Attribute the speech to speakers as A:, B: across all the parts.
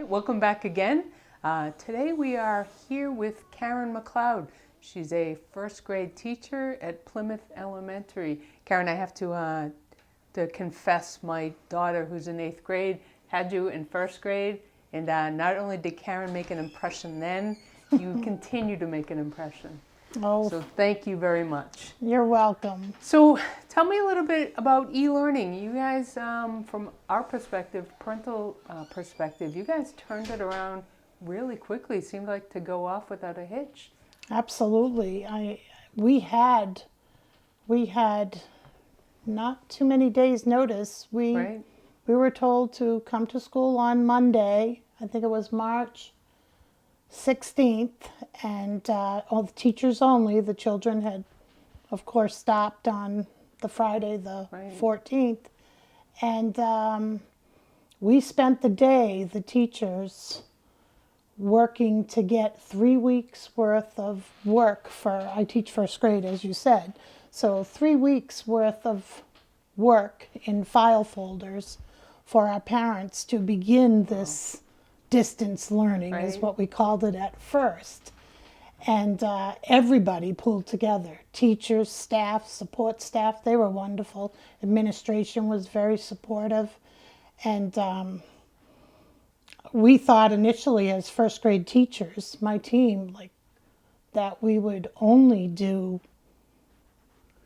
A: right, welcome back again. Today we are here with Karen McLoud. She's a first grade teacher at Plymouth Elementary. Karen, I have to confess, my daughter, who's in 8th grade, had you in first grade, and not only did Karen make an impression then, you continue to make an impression.
B: Oh,
A: So thank you very much.
B: you're welcome.
A: So tell me a little bit about e-learning. You guys, from our perspective, parental perspective, you guys turned it around really quickly. It seemed like to go off without a hitch.
B: Absolutely. We had not too many days notice.
A: Right?
B: We were told to come to school on Monday. I think it was March 16th, and all the teachers only. The children had, of course, stopped on the Friday the 14th. And we spent the day, the teachers, working to get 3 weeks worth of work I teach first grade, as you said. So 3 weeks worth of work in file folders for our parents to begin this distance learning, is what we called it at first. And everybody pulled together. Teachers, staff, support staff, they were wonderful. Administration was very supportive. And we thought initially as first grade teachers, my team, that we would only do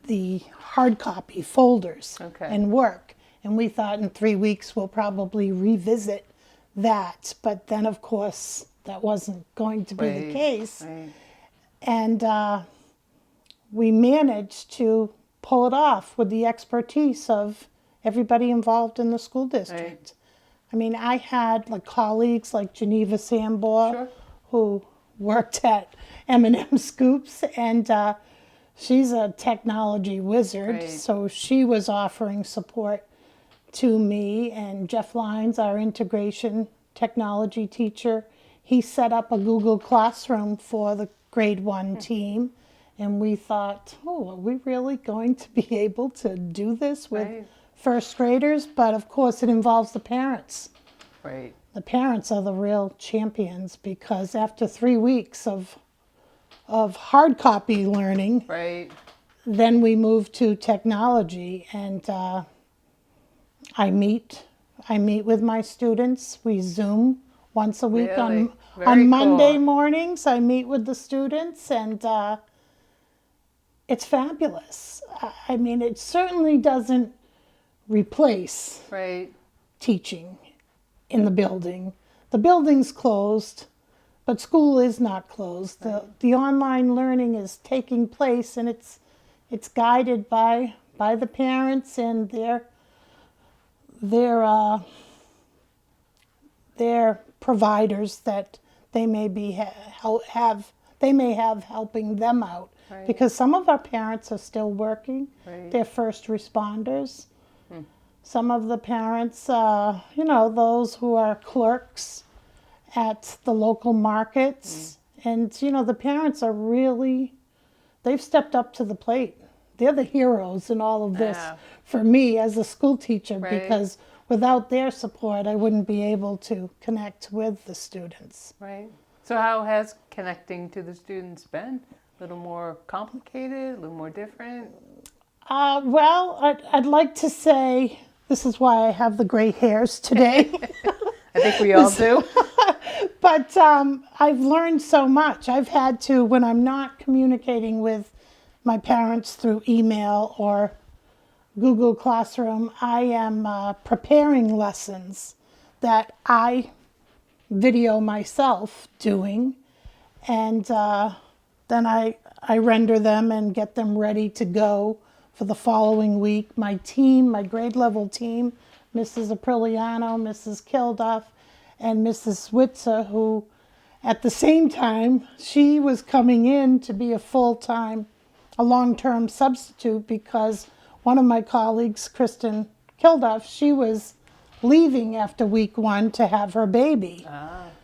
B: the hard copy folders and work. And we thought in 3 weeks we'll probably revisit that. But then, of course, that wasn't going to be the case. And we managed to pull it off with the expertise of everybody involved in the school district. I mean, I had colleagues like Geneva Sambor, who worked at M&M Scoops, and she's a technology wizard, so she was offering support to me. And Jeff Lyons, our integration technology teacher, he set up a Google Classroom for the grade 1 team. And we thought, are we really going to be able to do this with first graders? But of course it involves the parents. The parents are the real champions, because after 3 weeks of hard copy learning, then we moved to technology. And I meet with my students. We Zoom once a week on Monday mornings. I meet with the students, and it's fabulous. I mean, it certainly doesn't replace teaching in the building. The building's closed, but school is not closed. The online learning is taking place, and it's guided by the parents and their providers that they may have helping them out. Because some of our parents are still working. They're first responders. Some of the parents, those who are clerks at the local markets. And, the parents are really, they've stepped up to the plate. They're the heroes in all of this for me as a school teacher, because without their support, I wouldn't be able to connect with the students.
A: So how has connecting to the students been? A little more complicated, a little more different?
B: Well, I'd like to say this is why I have the gray hairs today.
A: I think we all do.
B: But I've learned so much. I've had to, when I'm not communicating with my parents through email or Google Classroom, I am preparing lessons that I video myself doing, and then I render them and get them ready to go for the following week. My team, my grade level team, Mrs. Apriliano, Mrs. Kilduff, and Mrs. Switzer, who at the same time, she was coming in to be a long-term substitute, because one of my colleagues, Kristen Kilduff, she was leaving after week 1 to have her baby.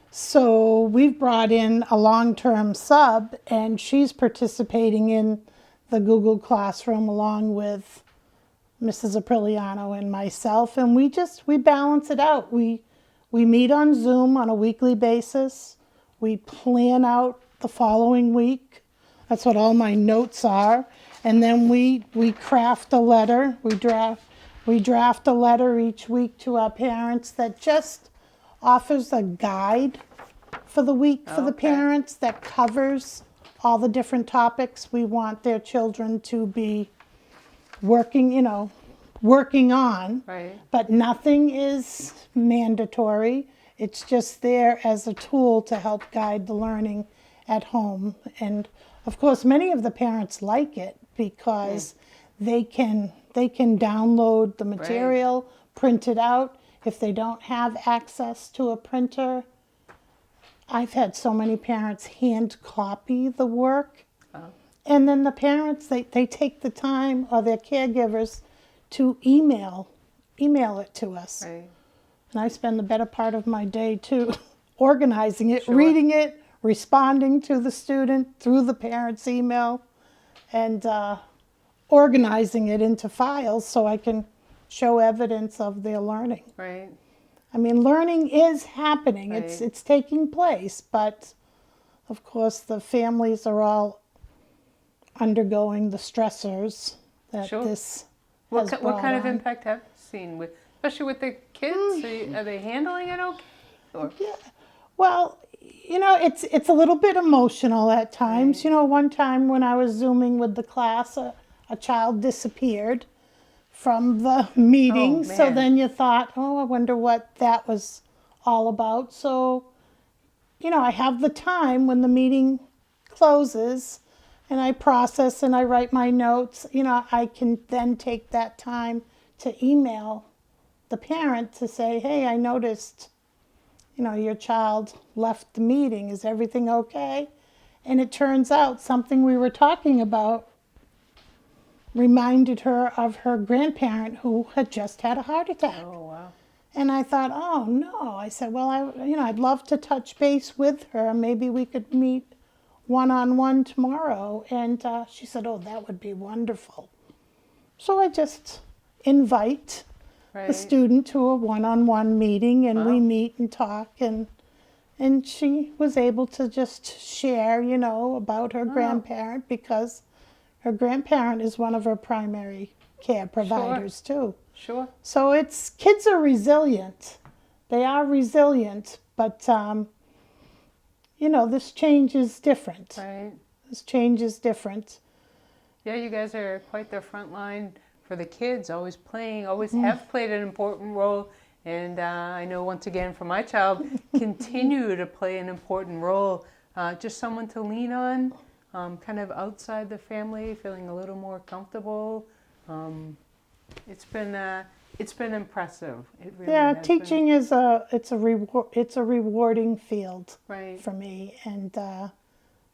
B: So we've brought in a long-term sub, and she's participating in the Google Classroom along with Mrs. Apriliano and myself, and we balance it out. We We meet on Zoom on a weekly basis. We plan out the following week. That's what all my notes are. And then we craft a letter. We draft a letter each week to our parents that just offers a guide for the week for the parents that covers all the different topics we want their children to be working on.
A: Right.
B: But nothing is mandatory. It's just there as a tool to help guide the learning at home. And of course, many of the parents like it because they can download the material, print it out. If they don't have access to a printer, I've had so many parents hand copy the work. And then the parents, they take the time, or their caregivers, to email it to us.
A: Right.
B: And I spend the better part of my day too organizing it,
A: Sure.
B: reading it, responding to the student through the parent's email, and organizing it into files so I can show evidence of their learning.
A: Right.
B: I mean, learning is happening.
A: Right.
B: It's taking place, but of course the families are all undergoing the stressors that
A: Sure.
B: this
A: What
B: has
A: what kind of
B: brought on.
A: impact have you seen with, especially with the kids? Are they handling it okay? Or,
B: Yeah. Well, it's a little bit emotional at times. One time when I was Zooming with the class, a child disappeared from the meeting.
A: Oh,
B: So
A: man.
B: then you thought, oh, I wonder what that was all about. So, I have the time when the meeting closes and I process and I write my notes. I can then take that time to email the parent to say, hey, I noticed your child left the meeting. Is everything okay? And it turns out something we were talking about reminded her of her grandparent who had just had a heart attack.
A: oh, wow.
B: And I thought, oh no. I said, well, I'd love to touch base with her. Maybe we could meet one-on-one tomorrow. And she said, oh, that would be wonderful. So I just invite
A: Right.
B: the student to a one-on-one meeting, and we
A: Wow.
B: meet and talk, and she was able to just share, about her grandparent, because her grandparent is one of her primary care providers too.
A: Sure.
B: So kids are resilient. They are resilient, but this change is different.
A: Right.
B: This change is different.
A: Yeah, you guys are quite the front line for the kids, always have played an important role. And I know, once again, for my child, continue to play an important role. Just someone to lean on, kind of outside the family, feeling a little more comfortable. It's been impressive. It really
B: Yeah,
A: has
B: teaching is it's a rewarding field
A: been. Right.
B: for me, and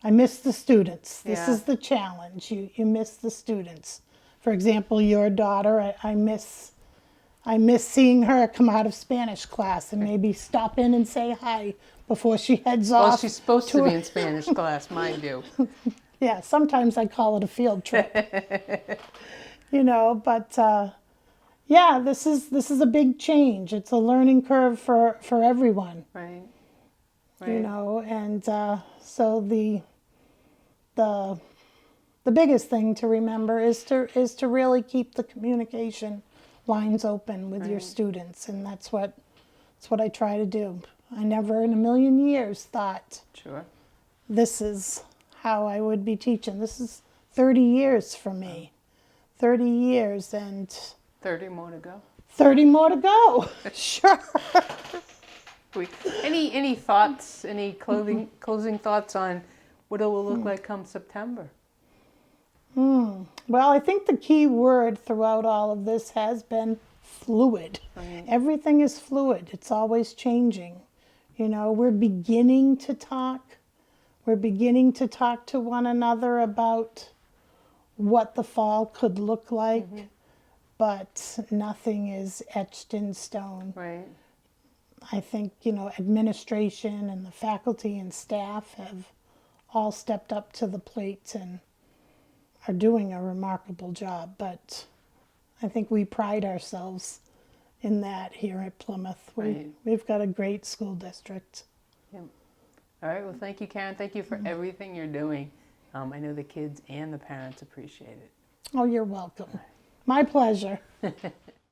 B: I miss the students. This
A: Yeah.
B: is the challenge. You miss the students. For example, your daughter, I miss seeing her come out of Spanish class and maybe stop in and say hi before she heads
A: Well,
B: off.
A: she's supposed to be in Spanish class, mind you.
B: Yeah, sometimes I call it a field trip. But yeah, this is a big change. It's a learning curve for everyone.
A: Right.
B: And so the biggest thing to remember is to really keep the communication lines open with your students, and that's what I try to do. I never in a million years thought
A: Sure.
B: this is how I would be teaching. This is 30 years for me. 30 years and
A: 30 more to go.
B: 30 more to go. Sure.
A: Any thoughts, any closing thoughts on what it will look like come September?
B: Well, I think the key word throughout all of this has been fluid.
A: Right.
B: Everything is fluid. It's always changing. We're beginning to talk. We're beginning to talk to one another about what the fall could look like, but nothing is etched in stone.
A: Right.
B: I think, administration and the faculty and staff have all stepped up to the plate and are doing a remarkable job. But I think we pride ourselves in that here at Plymouth.
A: Right.
B: We've got a great school district.
A: Yep. All right. Well, thank you, Karen. Thank you for everything you're doing. I know the kids and the parents appreciate it.
B: Oh, you're welcome. My pleasure.